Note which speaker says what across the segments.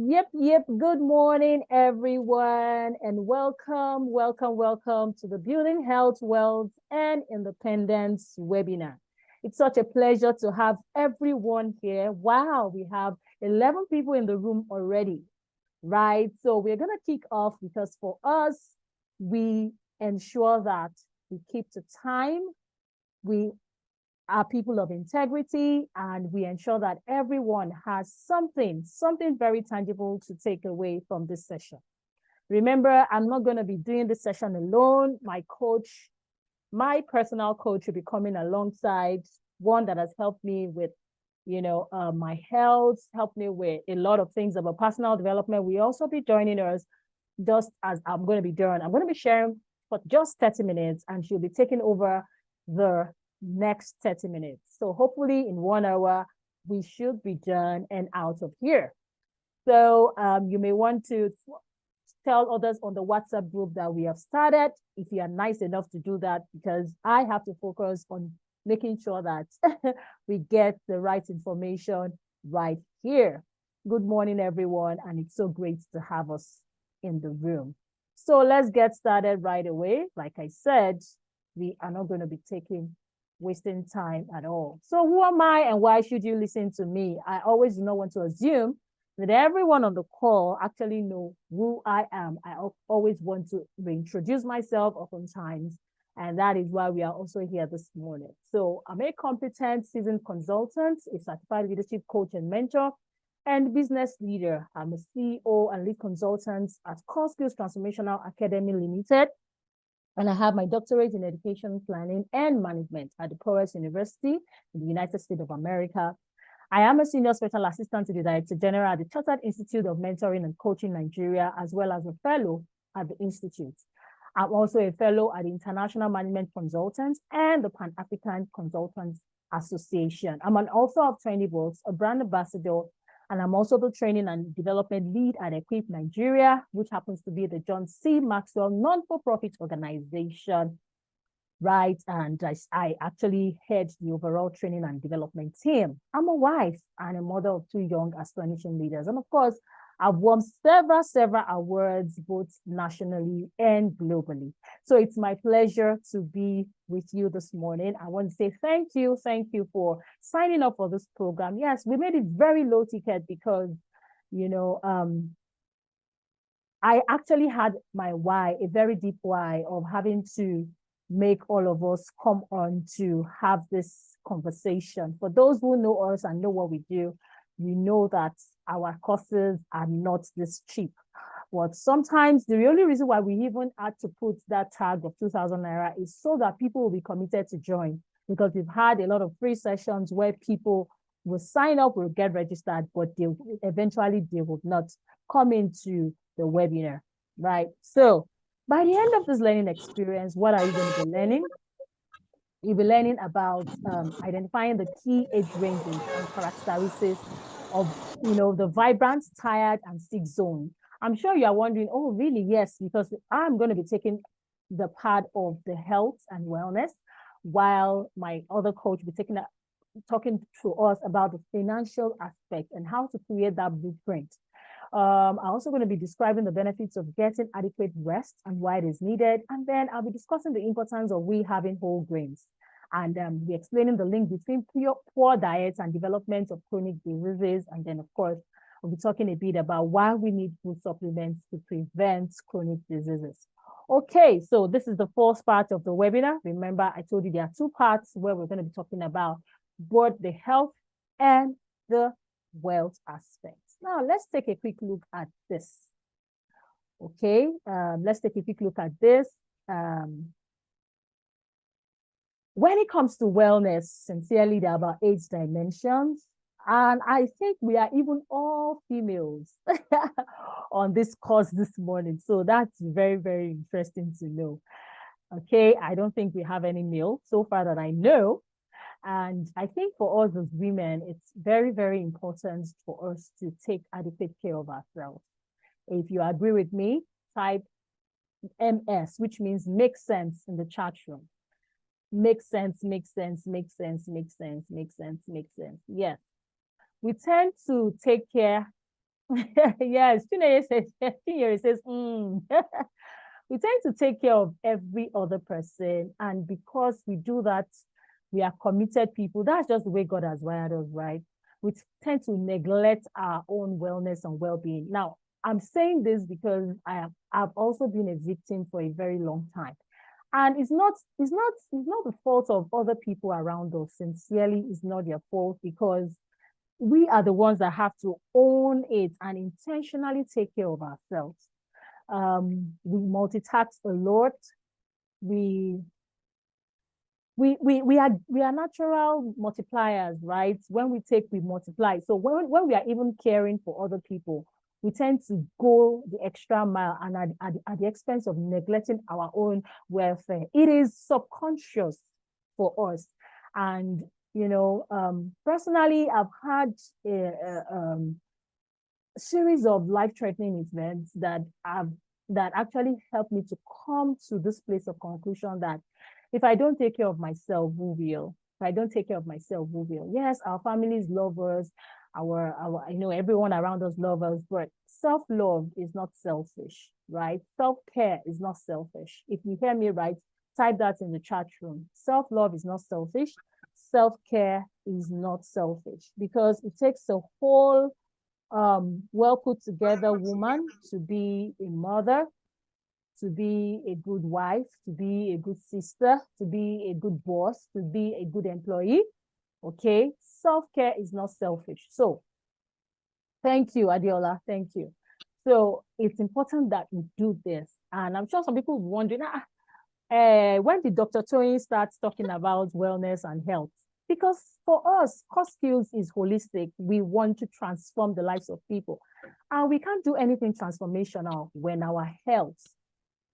Speaker 1: Yep. Good morning, everyone, and welcome to the Building Health, Wealth, and Independence webinar. It's such a pleasure to have everyone here. Wow, we have 11 people in the room already, right? So we're going to kick off because for us, we ensure that we keep to time, we are people of integrity, and we ensure that everyone has something very tangible to take away from this session. Remember, I'm not going to be doing this session alone. My personal coach will be coming alongside, one that has helped me with my health, helped me with a lot of things about personal development. We also be joining us just as I'm going to be doing. I'm going to be sharing for just 30 minutes, and she'll be taking over the next 30 minutes. So hopefully in 1 hour, we should be done and out of here. So you may want to tell others on the WhatsApp group that we have started, if you are nice enough to do that, because I have to focus on making sure that we get the right information right here. Good morning, everyone, and it's so great to have us in the room. So let's get started right away. Like I said, we are not going to be wasting time at all. So who am I and why should you listen to me? I always do not want to assume that everyone on the call actually know who I am. I always want to reintroduce myself oftentimes, and that is why we are also here this morning. So I'm a competent, seasoned consultant, a certified leadership coach and mentor, and business leader. I'm a CEO and lead consultant at Core Skills Transformational Academy Limited, and I have my doctorate in education planning and management at the Powers University in the United States of America. I am a senior special assistant to the Director General at the Chartered Institute of Mentoring and Coaching Nigeria, as well as a fellow at the Institute. I'm also a fellow at the International Management Consultants and the Pan-African Consultants Association. I'm an author of 20 books, a brand ambassador, and I'm also the training and development lead at Equip Nigeria, which happens to be the John C. Maxwell non-for-profit organization, right? And I actually head the overall training and development team. I'm a wife and a mother of 2 young, astonishing leaders. And of course, I've won several awards, both nationally and globally. So it's my pleasure to be with you this morning. I want to say thank you for signing up for this program. Yes, we made it very low ticket because, I actually had my why, a very deep why of having to make all of us come on to have this conversation. For those who know us and know what we do, you know that our courses are not this cheap. But sometimes the only reason why we even had to put that tag of 2,000 Naira is so that people will be committed to join, because we've had a lot of free sessions where people will sign up, will get registered, but they will not come into the webinar, right? So by the end of this learning experience, what are you going to be learning? You'll be learning about identifying the key age ranges and characteristics of, the vibrant, tired, and sick zone. I'm sure you are wondering, oh, really? Yes, because I'm going to be taking the part of the health and wellness, while my other coach will be talking to us about the financial aspect and how to create that blueprint. I'm also going to be describing the benefits of getting adequate rest and why it is needed. And then I'll be discussing the importance of we having whole grains. And be explaining the link between poor diets and development of chronic diseases. And then, of course, we'll be talking a bit about why we need food supplements to prevent chronic diseases. Okay, so this is the first part of the webinar. Remember, I told you there are 2 parts where we're going to be talking about both the health and the wealth aspect. Now, let's take a quick look at this. Okay, let's take a quick look at this. When it comes to wellness, sincerely, there are about 8 dimensions. And I think we are even all females on this course this morning. So that's very interesting to know. Okay, I don't think we have any male so far that I know. And I think for us as women, it's very important for us to take adequate care of ourselves. If you agree with me, type MS, which means make sense in the chat room. Make sense. Yes. We tend to take care Yes, Chinyere says, we tend to take care of every other person. And because we do that, we are committed people. That's just the way God has wired us, right? We tend to neglect our own wellness and well-being. Now, I'm saying this because I've also been a victim for a very long time. And it's not the fault of other people around us. Sincerely, it's not their fault because we are the ones that have to own it and intentionally take care of ourselves. We multitask a lot. We we are natural multipliers, right? When we take, we multiply. So when we are even caring for other people, we tend to go the extra mile and at the expense of neglecting our own welfare. It is subconscious for us. And personally, I've had a series of life-threatening events that actually helped me to come to this place of conclusion that if I don't take care of myself, who will? If I don't take care of myself, who will? Yes, our families love us, our everyone around us love us, but self-love is not selfish, right? Self-care is not selfish. If you hear me right, type that in the chat room. Self-love is not selfish. Self-care is not selfish because it takes a whole well put together woman to be a mother, to be a good wife, to be a good sister, to be a good boss, to be a good employee. Okay, self-care is not selfish. So thank you, Adiola. Thank you. So it's important that we do this. And I'm sure some people will be wondering, when did Dr. Toyin start talking about wellness and health? Because for us, core skills is holistic. We want to transform the lives of people. And we can't do anything transformational when our health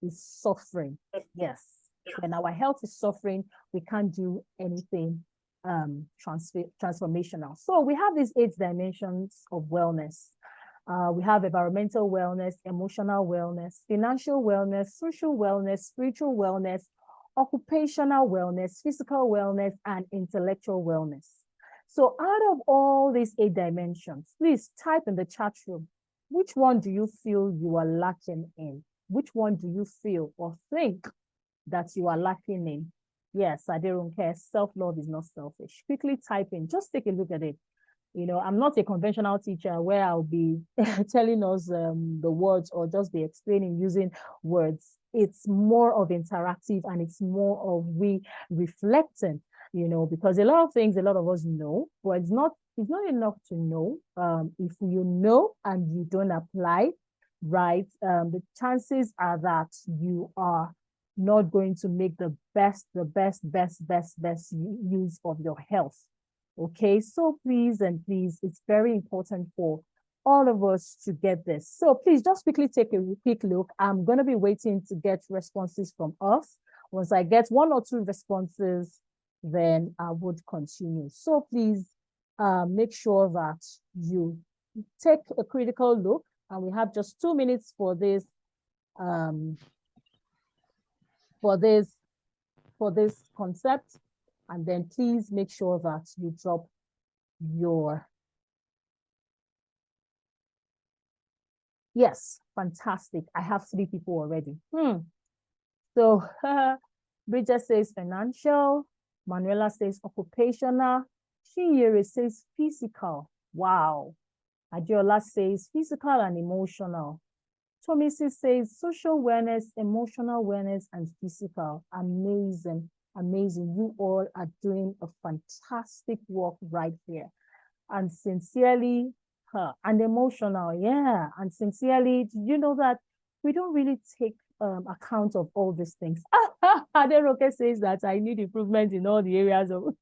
Speaker 1: is suffering. Yes. When our health is suffering, we can't do anything transformational. So we have these 8 dimensions of wellness. We have environmental wellness, emotional wellness, financial wellness, social wellness, spiritual wellness, occupational wellness, physical wellness, and intellectual wellness. So out of all these 8 dimensions, please type in the chat room, which one do you feel you are lacking in? Which one do you feel or think that you are lacking in? Yes, I don't care. Self-love is not selfish. Quickly type in, just take a look at it. I'm not a conventional teacher where I'll be telling us the words or just be explaining using words. It's more of interactive and it's more of we reflecting, because a lot of things, a lot of us know, but it's not enough to know. If you know and you don't apply, right, the chances are that you are not going to make the best use of your health. Okay, so please, it's very important for all of us to get this. So please just quickly take a quick look. I'm going to be waiting to get responses from us. Once I get 1 or 2 responses, then I would continue. So please make sure that you take a critical look, and we have just 2 minutes for this concept. And then please make sure that you drop your... Yes, fantastic. I have 3 people already. So Bridget says financial. Manuela says occupational. Chinyere says physical. Wow. Adiola says physical and emotional. Tomisi says social awareness, emotional awareness, and physical. Amazing. Amazing. You all are doing a fantastic work right here. And sincerely, and emotional, yeah. And sincerely, you know that we don't really take account of all these things. Aderoke says that I need improvement in all the areas of...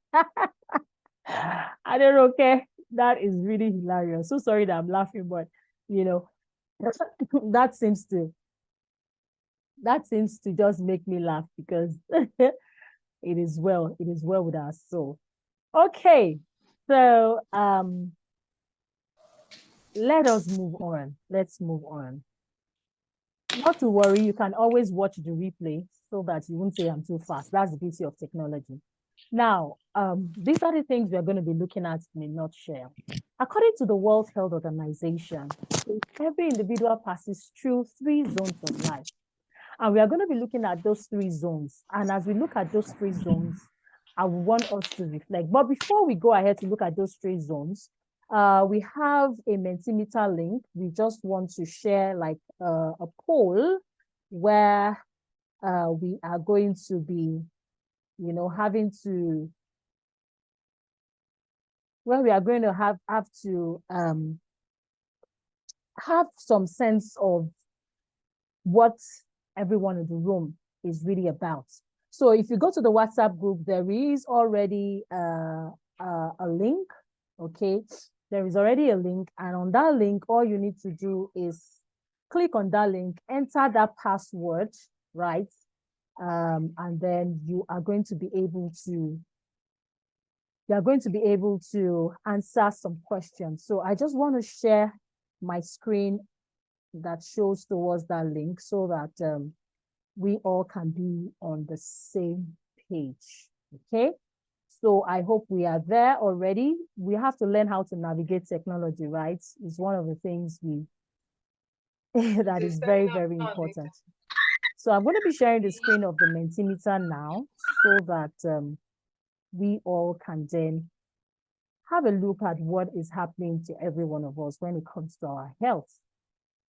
Speaker 1: Aderoke, that is really hilarious. So sorry that I'm laughing, but that seems to just make me laugh because it is well with our soul. Okay, so let us move on. Let's move on. Not to worry, you can always watch the replay so that you won't say I'm too fast. That's the beauty of technology. Now, these are the things we are going to be looking at in a nutshell. According to the World Health Organization, every individual passes through 3 zones of life. And we are going to be looking at those 3 zones. And as we look at those 3 zones, I want us to reflect. But before we go ahead to look at those 3 zones, we have a Mentimeter link. We just want to share like a poll where we are going to be, having to, where we are going to have to have some sense of what everyone in the room is really about. So if you go to the WhatsApp group, there is already a link, okay? There is already a link, and on that link, all you need to do is click on that link, enter that password, right? And then you are going to be able to answer some questions. So I just want to share my screen that shows towards that link so that we all can be on the same page, okay? So I hope we are there already. We have to learn how to navigate technology, right? It's one of the things that is very, very important. So I'm going to be sharing the screen of the Mentimeter now so that we all can then have a look at what is happening to every one of us when it comes to our health.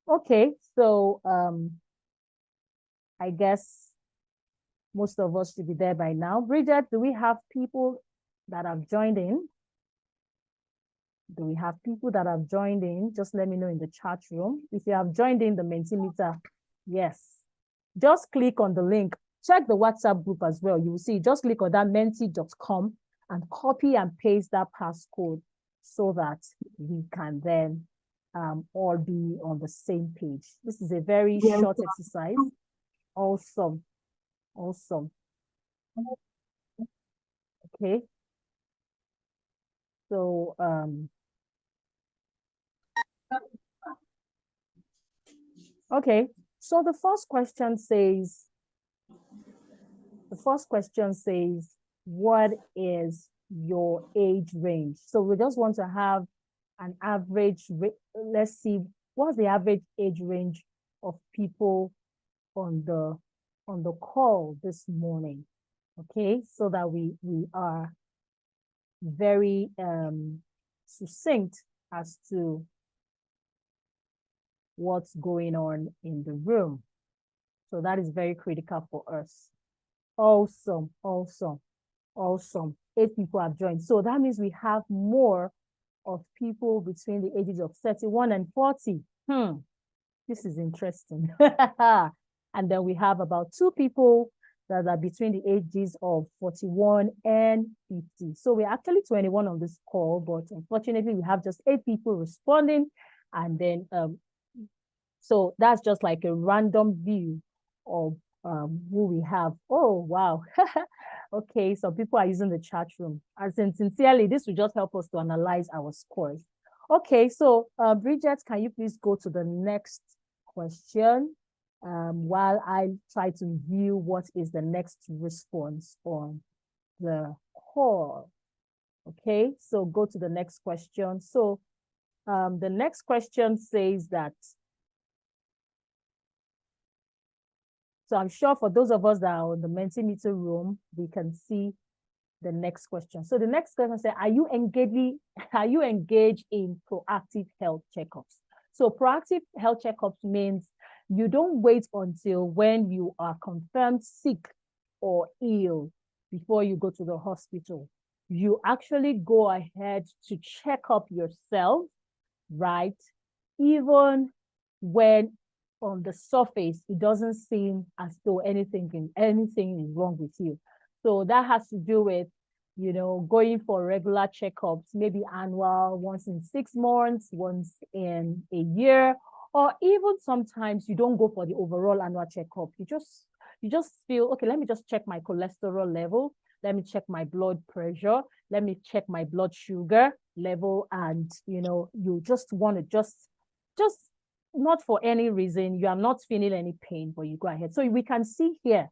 Speaker 1: Okay, so I guess most of us should be there by now. Bridget, do we have people that have joined in? Do we have people that have joined in? Just let me know in the chat room. If you have joined in the Mentimeter, yes. Just click on the link. Check the WhatsApp group as well. You will see, just click on that menti.com and copy and paste that passcode so that we can then all be on the same page. This is a very short exercise. Awesome. Awesome. Okay. So, okay. So the first question says, what is your age range? So we just want to have an average, let's see, what's the average age range of people on the call this morning? Okay, so that we are very succinct as to what's going on in the room. So that is very critical for us. Awesome, awesome, awesome. 8 people have joined. So that means we have more of people between the ages of 31 and 40. This is interesting. And then we have about 2 people that are between the ages of 41 and 50. So we're actually 21 on this call, but unfortunately we have just 8 people responding. And then, so that's just like a random view of who we have. Oh, wow. Okay, so people are using the chat room. As in, sincerely, this will just help us to analyze our scores. Okay, so Bridget, can you please go to the next question while I try to view what is the next response on the call. Okay, so go to the next question. So the next question says that, so I'm sure for those of us that are in the Mentimeter room, we can see the next question. So the next question says, are you engaged in proactive health checkups? So proactive health checkups means you don't wait until when you are confirmed sick or ill before you go to the hospital. You actually go ahead to check up yourself, right? Even when on the surface, it doesn't seem as though anything is wrong with you. So that has to do with, going for regular checkups, maybe annual, once in 6 months, once in a year, or even sometimes you don't go for the overall annual checkup. You just feel, okay, let me just check my cholesterol level. Let me check my blood pressure. Let me check my blood sugar level. And, you just want to just not for any reason, you are not feeling any pain, but you go ahead. So we can see here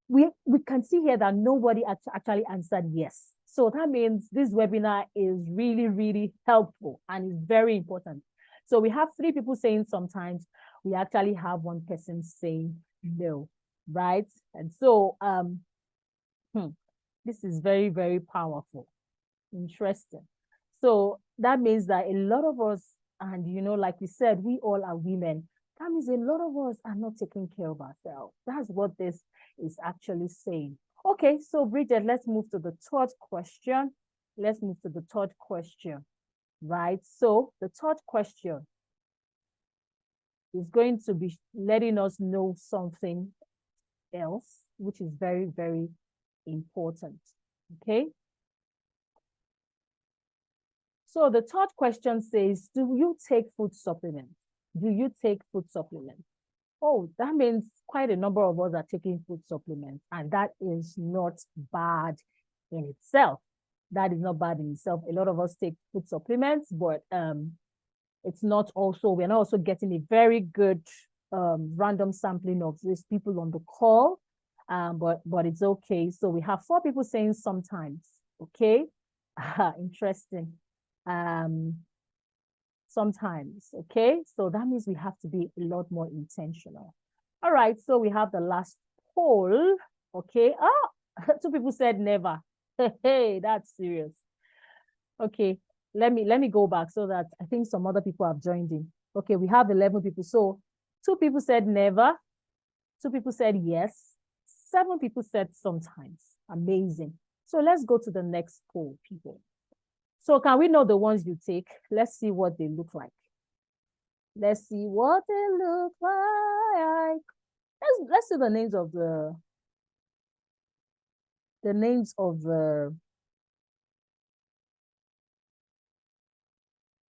Speaker 1: we can see here that nobody actually answered yes. So that means this webinar is really, really helpful and is very important. So we have 3 people saying sometimes, we actually have 1 person saying no, right? And so this is very, very powerful. Interesting. So that means that a lot of us, and like we said, we all are women. That means a lot of us are not taking care of ourselves. That's what this is actually saying. Okay, so Bridget, let's move to the 3rd question. Let's move to the 3rd question, right? So the 3rd question is going to be letting us know something else, which is very, very important, okay? So the 3rd question says, do you take food supplements? Do you take food supplements? Oh, that means quite a number of us are taking food supplements, and that is not bad in itself. That is not bad in itself. A lot of us take food supplements, but it's not also, we're not also getting a very good random sampling of these people on the call, but it's okay. So we have 4 people saying sometimes, okay? Interesting. Sometimes, okay? So that means we have to be a lot more intentional. All right, so we have the last poll, okay? 2 people said never. Hey, that's serious. Okay, let me go back so that I think some other people have joined in. Okay, we have 11 people. So 2 people said never, 2 people said yes, 7 people said sometimes. Amazing. So let's go to the next poll, people. So can we know the ones you take? Let's see what they look like. Let's see what they look like. Let's see the names of the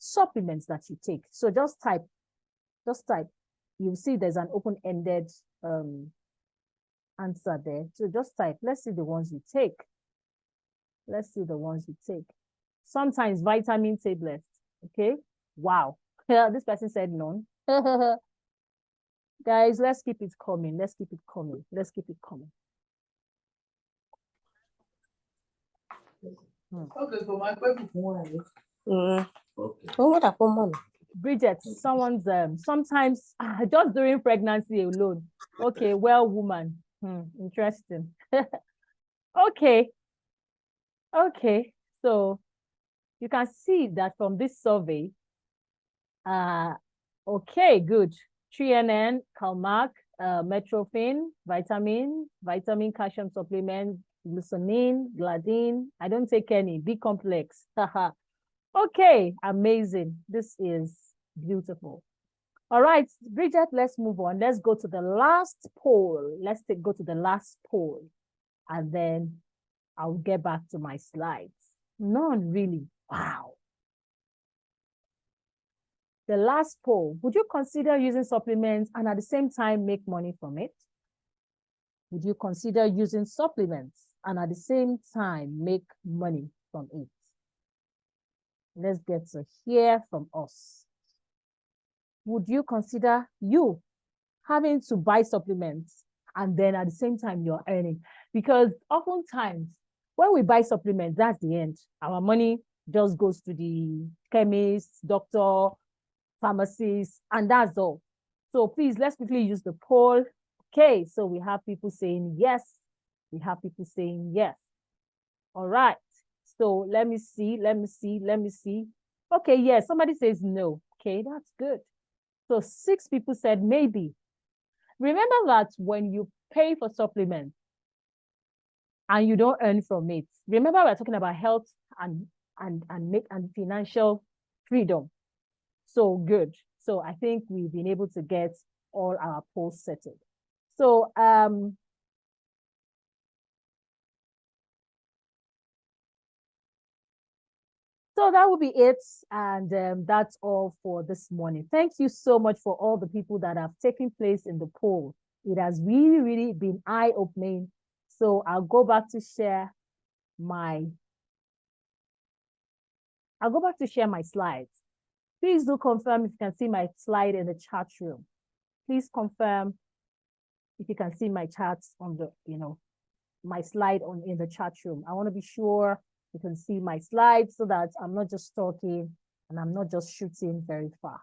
Speaker 1: supplements that you take. So just type. You'll see there's an open-ended answer there. So just type. Let's see the ones you take. Let's see the ones you take. Sometimes vitamin tablets. Okay. Wow. This person said none. Guys, let's keep it coming. Let's keep it coming. Let's keep it coming.
Speaker 2: Okay, so my question for okay. Oh, what happened,
Speaker 1: Bridget, someone's sometimes just during pregnancy alone. Okay, well, woman. Interesting. Okay. Okay. So you can see that from this survey. Okay, good. 3NN, Calmac, Metropin, vitamin calcium supplement, glucosamine, gladine. I don't take any. B complex. Okay, amazing. This is beautiful. All right, Bridget, let's move on. Let's go to the last poll. Go to the last poll, and then I'll get back to my slides. None really. Wow. The last poll, would you consider using supplements and at the same time make money from it? Would you consider using supplements and at the same time make money from it? Let's get to hear from us. Would you consider you having to buy supplements and then at the same time you're earning? Because oftentimes when we buy supplements, that's the end. Our money just goes to the chemist, doctor, pharmacies, and that's all. So please, let's quickly use the poll. Okay, so we have people saying yes. We have people saying yes. All right. So let me see. Okay, yes, somebody says no. Okay, that's good. So 6 people said maybe. Remember that when you pay for supplements and you don't earn from it, remember we're talking about health and financial freedom. So good. So I think we've been able to get all our polls settled. So so that will be it. And that's all for this morning. Thank you so much for all the people that have taken place in the poll. It has really, really been eye-opening. So I'll go back to share my slides. Please do confirm if you can see my slide in the chat room. Please confirm if you can see my charts on the, my slide in the chat room. I want to be sure you can see my slides so that I'm not just talking and I'm not just shooting very far.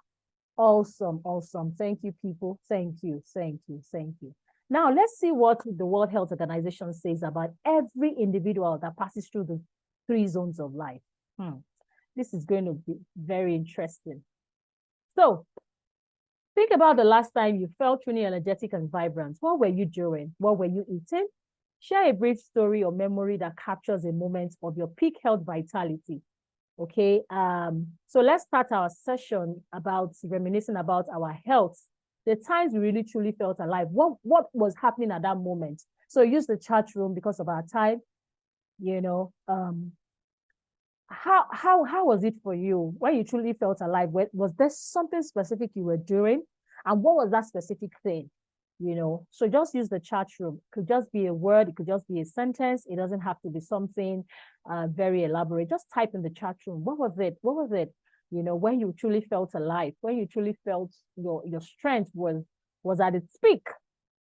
Speaker 1: Awesome, awesome. Thank you, people. Thank you, thank you, thank you. Now, let's see what the World Health Organization says about every individual that passes through the 3 zones of life. This is going to be very interesting. So, think about the last time you felt truly energetic and vibrant. What were you doing? What were you eating? Share a brief story or memory that captures a moment of your peak health vitality. Okay, so let's start our session about reminiscing about our health, the times we really truly felt alive. What was happening at that moment? So use the chat room because of our time. How was it for you when you truly felt alive? Was there something specific you were doing, and what was that specific thing? So just use the chat room. It could just be a word, it could just be a sentence. It doesn't have to be something very elaborate. Just type in the chat room. What was it? What was it? When you truly felt alive, when you truly felt your strength was at its peak.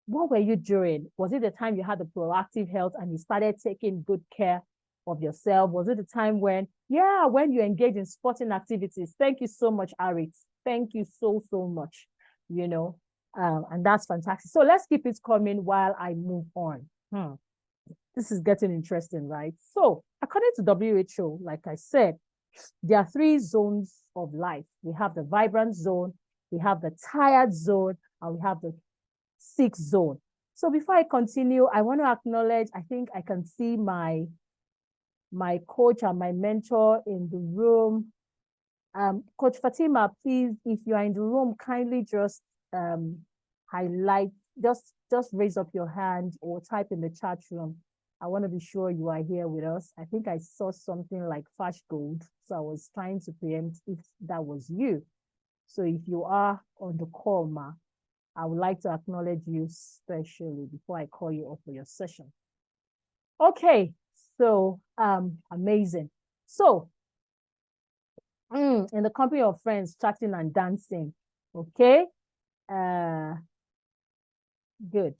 Speaker 1: What were you doing? Was it the time you had the proactive health and you started taking good care of yourself? Was it the time when you engage in sporting activities? Thank you so much, Arit. Thank you so much. And that's fantastic. So let's keep it coming while I move on. This is getting interesting, right? So according to WHO, like I said, there are 3 zones of life. We have the vibrant zone, we have the tired zone, and we have the sick zone. So before I continue, I want to acknowledge, I think I can see my coach and my mentor in the room. Coach Fatima, please, if you are in the room, kindly just highlight, just raise up your hand or type in the chat room. I want to be sure you are here with us. I think I saw something like Fash Gold, so I was trying to preempt if that was you. So if you are on the call, Ma, I would like to acknowledge you specially before I call you up for your session. Okay, so amazing. So in the company of friends, chatting and dancing. Okay. Good.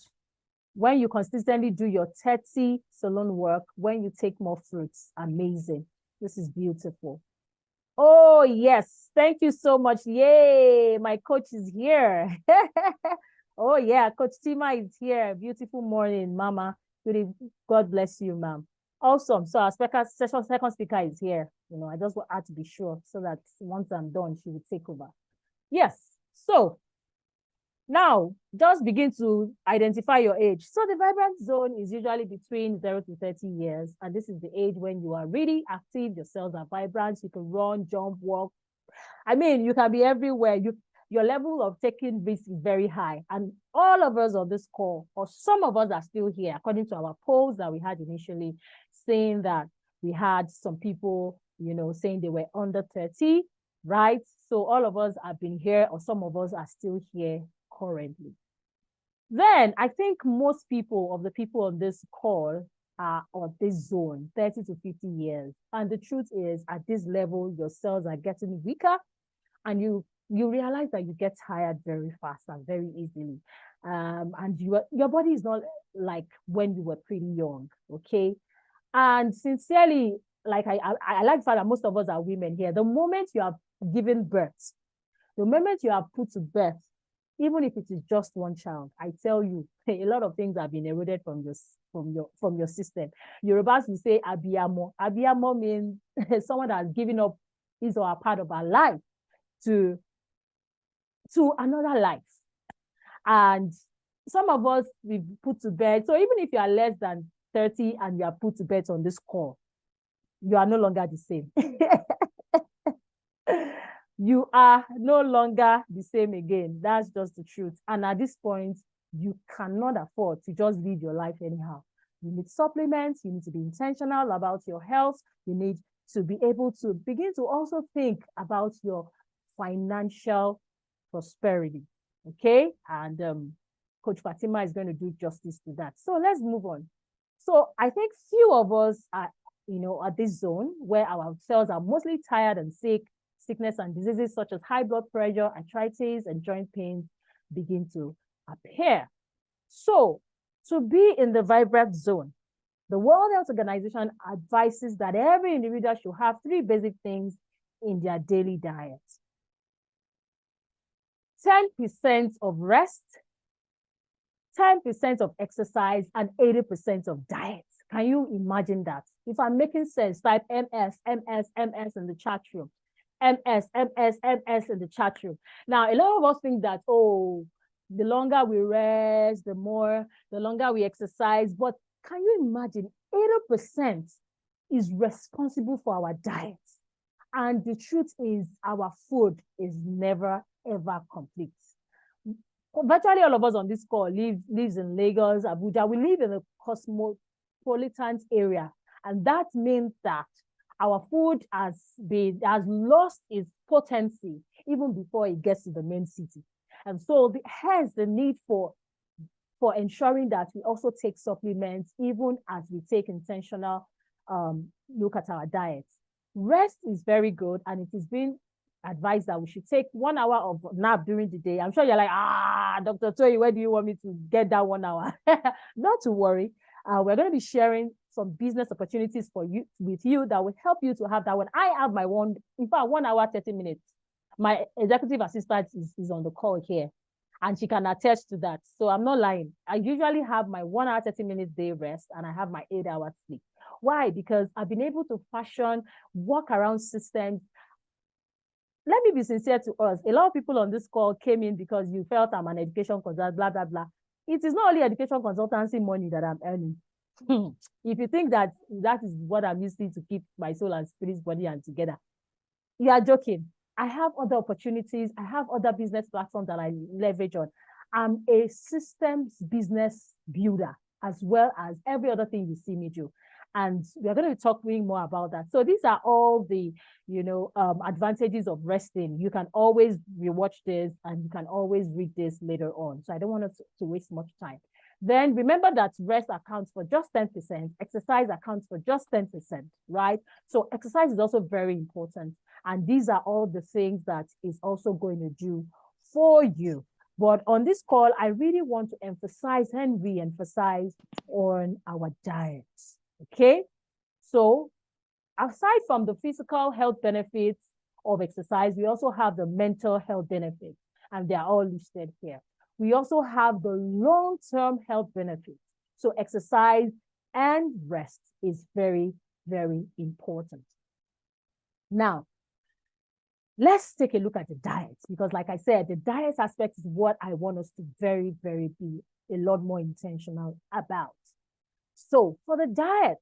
Speaker 1: When you consistently do your 30 salon work, when you take more fruits, amazing. This is beautiful. Oh, yes. Thank you so much. Yay. My coach is here. Oh, yeah. Coach Tima is here. Beautiful morning, Mama. God bless you, ma'am. Awesome. So our second speaker is here. I just had to be sure so that once I'm done, she will take over. Yes. So now just begin to identify your age. So the vibrant zone is usually between 0 to 30 years. And this is the age when you are really active. Your cells are vibrant. You can run, jump, walk. I mean, you can be everywhere. Your level of taking risk is very high. And all of us on this call, or some of us are still here, according to our polls that we had initially, saying that we had some people, saying they were under 30, right? So all of us have been here, or some of us are still here currently. Then I think most people of the people on this call are on this zone, 30 to 50 years. And the truth is, at this level, your cells are getting weaker, and you realize that you get tired very fast and very easily. And your body is not like when you were pretty young, okay? And sincerely, like I like the fact that most of us are women here. The moment you have given birth, the moment you are put to birth, even if it is just one child, I tell you, a lot of things have been eroded from your system. Yorubas will say abiyamo. Abiyamo means someone that has given up his or her part of our life to another life. And some of us we put to bed. So even if you are less than 30 and you are put to bed on this call, you are no longer the same. You are no longer the same again. That's just the truth. And at this point, you cannot afford to just live your life anyhow. You need supplements. You need to be intentional about your health. You need to be able to begin to also think about your financial prosperity. Okay? And Coach Fatima is going to do justice to that. So let's move on. So I think few of us are, at this zone where our cells are mostly tired and sick. Sickness and diseases such as high blood pressure, arthritis, and joint pains begin to appear. So to be in the vibrant zone, the World Health Organization advises that every individual should have 3 basic things in their daily diet. 10% of rest, 10% of exercise, and 80% of diet. Can you imagine that? If I'm making sense, type MS, MS, MS in the chat room. MS, MS, MS in the chat room. Now, a lot of us think that, oh, the longer we rest, the longer we exercise. But can you imagine 80% is responsible for our diet? And the truth is, our food is never, ever complete. Virtually all of us on this call lives in Lagos, Abuja. We live in a cosmopolitan area. And that means that our food has lost its potency even before it gets to the main city. And so hence the need for ensuring that we also take supplements even as we take intentional look at our diets. Rest is very good, and it is being advised that we should take 1 hour of nap during the day. I'm sure you're like, Dr. Toyi, where do you want me to get that 1 hour? Not to worry. We're going to be sharing some business opportunities with you that will help you to have that one. I have my 1 hour, 30 minutes. My executive assistant is on the call here, and she can attest to that. So I'm not lying. I usually have my 1 hour, 30 minutes day rest, and I have my 8 hours sleep. Why? Because I've been able to fashion workaround systems. Let me be sincere to us. A lot of people on this call came in because you felt I'm an education consultant, blah, blah, blah. It is not only education consultancy money that I'm earning. If you think that is what I'm using to keep my soul and spirit, body and together, you are joking. I have other opportunities. I have other business platforms that I leverage on. I'm a systems business builder, as well as every other thing you see me do. And we're going to be talking more about that. So these are all the, advantages of resting. You can always rewatch this, and you can always read this later on. So I don't want us to waste much time. Then remember that rest accounts for just 10%, exercise accounts for just 10%, right? So exercise is also very important. And these are all the things that is also going to do for you. But on this call, I really want to emphasize and re-emphasize on our diets. Okay, so aside from the physical health benefits of exercise, we also have the mental health benefits, and they are all listed here. We also have the long-term health benefits. So exercise and rest is very, very important. Now, let's take a look at the diets, because like I said, the diet aspect is what I want us to very, very be a lot more intentional about. So for the diet,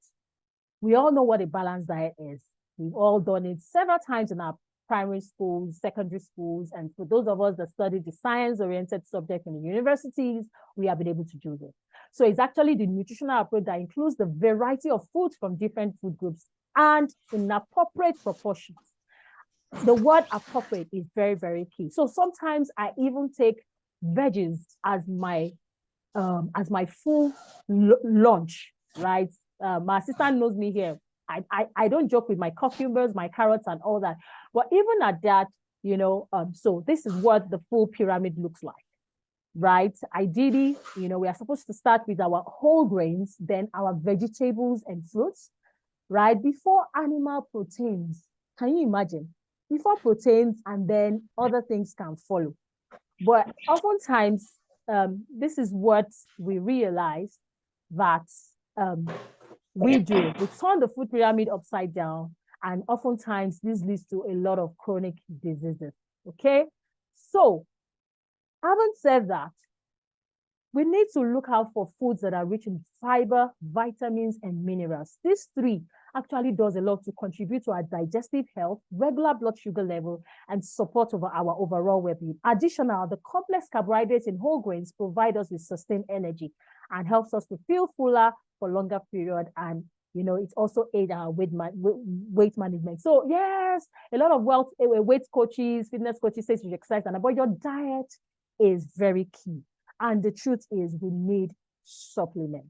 Speaker 1: we all know what a balanced diet is. We've all done it several times in our primary schools, secondary schools, and for those of us that studied the science-oriented subject in the universities, we have been able to do this. So it's actually the nutritional approach that includes the variety of foods from different food groups and in appropriate proportions. The word appropriate is very, very key. So sometimes I even take veggies as my full lunch, right? My assistant knows me here. I don't joke with my cucumbers, my carrots, and all that. But even at that, so this is what the full pyramid looks like, right? Ideally, we are supposed to start with our whole grains, then our vegetables and fruits, right? Before animal proteins. Can you imagine? Before proteins, and then other things can follow. But oftentimes, this is what we realize that we do. We turn the food pyramid upside down, and oftentimes this leads to a lot of chronic diseases, okay? So, having said that, we need to look out for foods that are rich in fiber, vitamins, and minerals. These 3 actually does a lot to contribute to our digestive health, regular blood sugar level, and support over our overall well-being. Additional, the complex carbohydrates in whole grains provide us with sustained energy and helps us to feel fuller for longer period. And it also aids our weight management. So yes, a lot of weight coaches, fitness coaches say you exercise, but your diet is very key. And the truth is, we need supplements.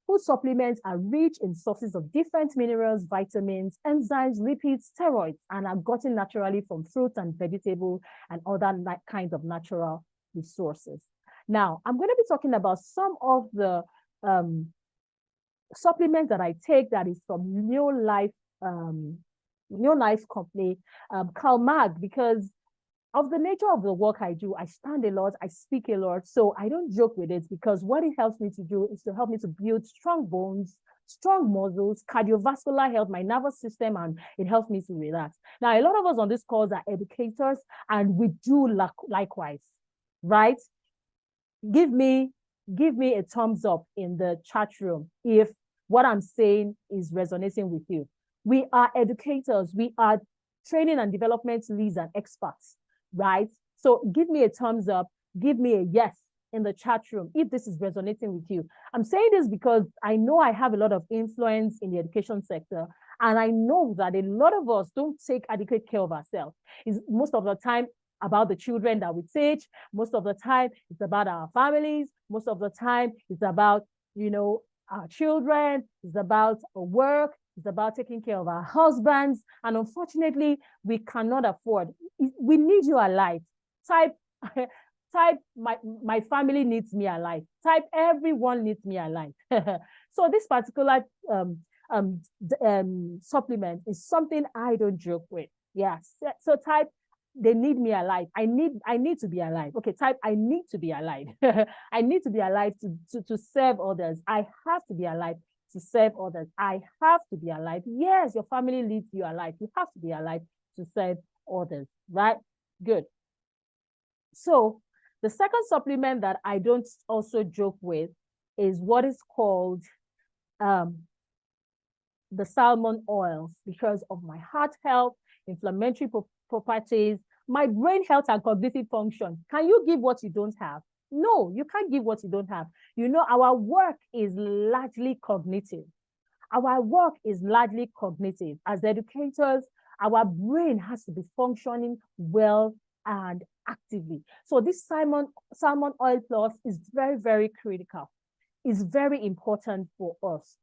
Speaker 1: Food supplements are rich in sources of different minerals, vitamins, enzymes, lipids, steroids, and are gotten naturally from fruits and vegetables and other kinds of natural resources. Now, I'm going to be talking about some of the supplements that I take that is from New Life Company, CalMag, because of the nature of the work I do. I stand a lot, I speak a lot, so I don't joke with it, because what it helps me to do is to help me to build strong bones, strong muscles, cardiovascular health, my nervous system, and it helps me to relax. Now, a lot of us on this call are educators, and we do likewise, right? Give me a thumbs up in the chat room if what I'm saying is resonating with you. We are educators. We are training and development leads and experts, right? So give me a thumbs up. Give me a yes in the chat room if this is resonating with you. I'm saying this because I know I have a lot of influence in the education sector, and I know that a lot of us don't take adequate care of ourselves. It's most of the time about the children that we teach. Most of the time, it's about our families. Most of the time, it's about, our children. It's about our work. It's about taking care of our husbands. And unfortunately, we cannot afford. We need you alive. Type, my family needs me alive. Type, everyone needs me alive. So this particular supplement is something I don't joke with. Yes. So type, they need me alive. I need to be alive. Okay, type, I need to be alive. I need to be alive to serve others. I have to be alive to serve others. I have to be alive. Yes, your family needs you alive. You have to be alive to serve others, right? Good. So the second supplement that I don't also joke with is what is called the salmon oils, because of my heart health, inflammatory properties, my brain health and cognitive function. Can you give what you don't have? No, you can't give what you don't have. Our work is largely cognitive. Our work is largely cognitive. As educators, our brain has to be functioning well and actively. So this salmon oil plus is very, very critical. It's very important for us.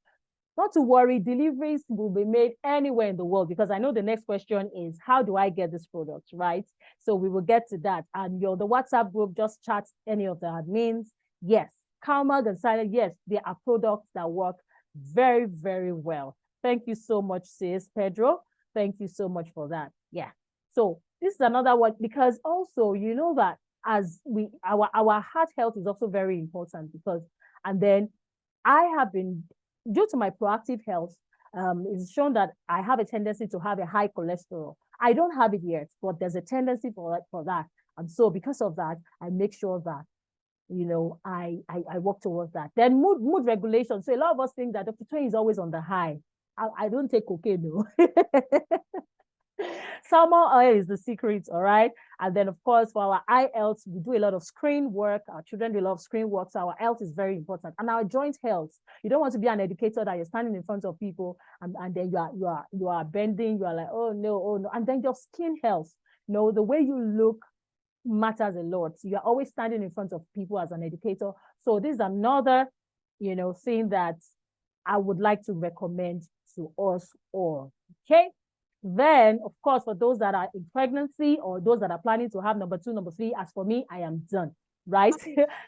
Speaker 1: Not to worry, deliveries will be made anywhere in the world, because I know the next question is, how do I get this product, right? So we will get to that. And the WhatsApp group, just chat any of the admins. Yes, CalMag and Silent, yes, they are products that work very, very well. Thank you so much, sis Pedro. Thank you so much for that. Yeah. So this is another one, because also, that as our heart health is also very important, because, and then I have been, due to my proactive health, it's shown that I have a tendency to have a high cholesterol. I don't have it yet, but there's a tendency for that. And so because of that, I make sure that, I work towards that. Then mood regulation. So a lot of us think that Dr. Twain is always on the high. I don't take cocaine, no. Salmon oil is the secret, all right? And then, of course, for our eye health, we do a lot of screen work. Our children do a lot of screen work, so our health is very important. And our joint health. You don't want to be an educator that you're standing in front of people and then you are bending, you are like, oh no. And then your skin health. The way you look matters a lot. So you're always standing in front of people as an educator. So this is another, thing that I would like to recommend to us all. Okay. Then, of course, for those that are in pregnancy or those that are planning to have number 2, number 3, as for me, I am done, right?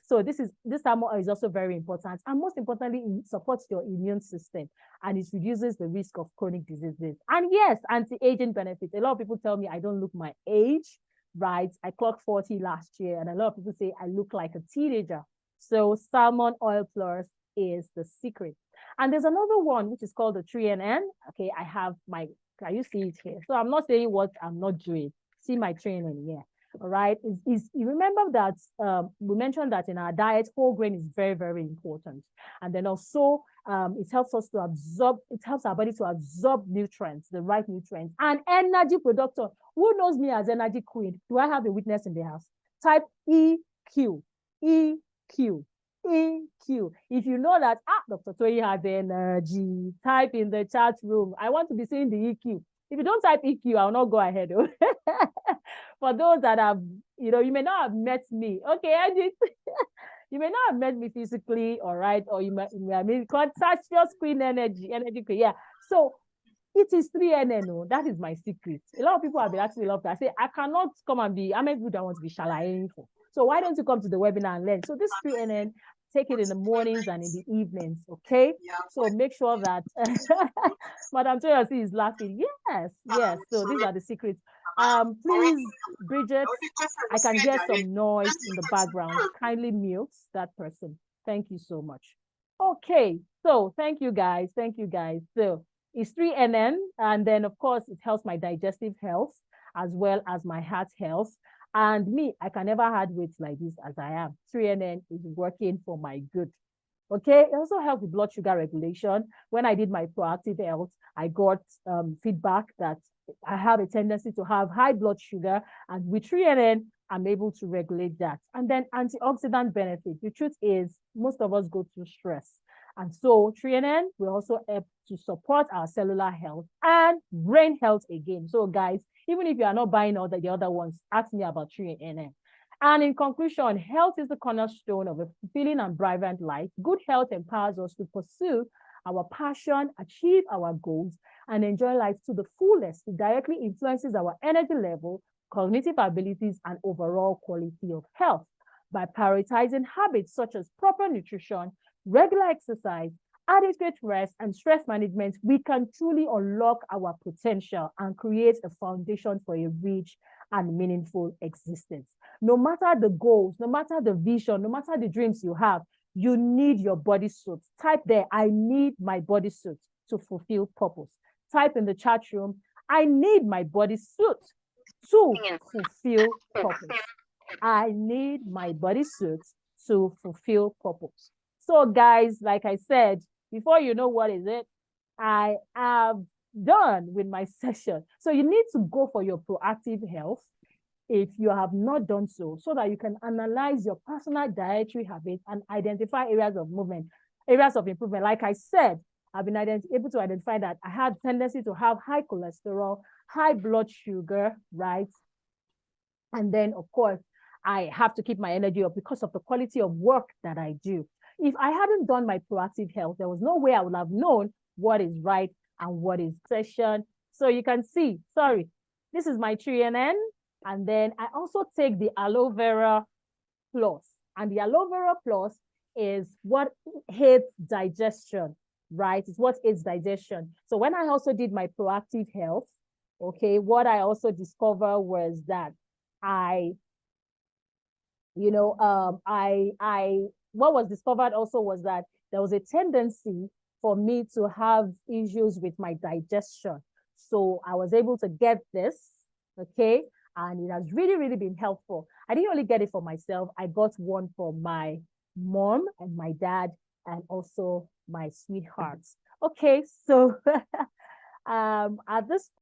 Speaker 1: So this salmon oil is also very important. And most importantly, it supports your immune system and it reduces the risk of chronic diseases. And yes, anti-aging benefits. A lot of people tell me I don't look my age, right? I clocked 40 last year, and a lot of people say I look like a teenager. So salmon oil plus is the secret. And there's another one, which is called the 3NN. Okay, I have my, can you see it here? So I'm not saying what I'm not doing. See my training here. All right. You remember that we mentioned that in our diet, whole grain is very, very important. And then also it helps us to absorb, it helps our body to absorb nutrients, the right nutrients. And energy production. Who knows me as energy queen? Do I have a witness in the house? Type EQ. EQ. EQ. If you know that, Dr. Toyi has energy, type in the chat room. I want to be seeing the EQ. If you don't type EQ, I'll not go ahead. For those that have, you may not have met me. Okay, Edith. You may not have met me physically, all right? Or you may contact your screen energy. Yeah. So it is 3NN. That is my secret. A lot of people have been asking me a lot of that. I say, I cannot come and be, I'm a good, I want to be shalaing for. So why don't you come to the webinar and learn? So this 3NN, take it in the mornings and in the evenings, okay? So make sure that Madam Toyosi is laughing. Yes, yes. So these are the secrets. Please, Bridget, I can hear some noise in the background. Kindly mute that person. Thank you so much. Okay, so thank you guys. Thank you guys. So it's 3NN, and then of course it helps my digestive health as well as my heart health. And me, I can never add weight like this as I am. 3NN is working for my good. Okay, it also helps with blood sugar regulation. When I did my proactive health, I got feedback that I have a tendency to have high blood sugar, and with 3NN, I'm able to regulate that. And then antioxidant benefit. The truth is, most of us go through stress. And so 3NN will also help to support our cellular health and brain health again. So guys, even if you are not buying all the other ones, ask me about 3NN. And in conclusion, health is the cornerstone of a fulfilling and vibrant life. Good health empowers us to pursue our passion, achieve our goals, and enjoy life to the fullest. It directly influences our energy level, cognitive abilities, and overall quality of health. By prioritizing habits such as proper nutrition, regular exercise, adequate rest, and stress management, we can truly unlock our potential and create a foundation for a rich and meaningful existence. No matter the goals, no matter the vision, no matter the dreams you have, you need your bodysuit. Type there, I need my bodysuit to fulfill purpose. Type in the chat room, I need my bodysuit to fulfill purpose. I need my bodysuit to fulfill purpose. So guys, like I said, before you know what is it, I have done with my session. So you need to go for your proactive health if you have not done so that you can analyze your personal dietary habits and identify areas of movement, areas of improvement. Like I said, I've been able to identify that I had tendency to have high cholesterol, high blood sugar, right? And then, of course, I have to keep my energy up because of the quality of work that I do. If I hadn't done my proactive health, there was no way I would have known what is right and what is session. So you can see, sorry, this is my 3NN. And then I also take the Aloe Vera Plus. And the Aloe Vera Plus is what aids digestion, right? It's what aids digestion. So when I also did my proactive health, okay, what I also discovered was that what was discovered also was that there was a tendency for me to have issues with my digestion. So I was able to get this, okay? And it has really, really been helpful. I didn't only get it for myself. I got one for my mom and my dad and also my sweethearts. Okay, so at this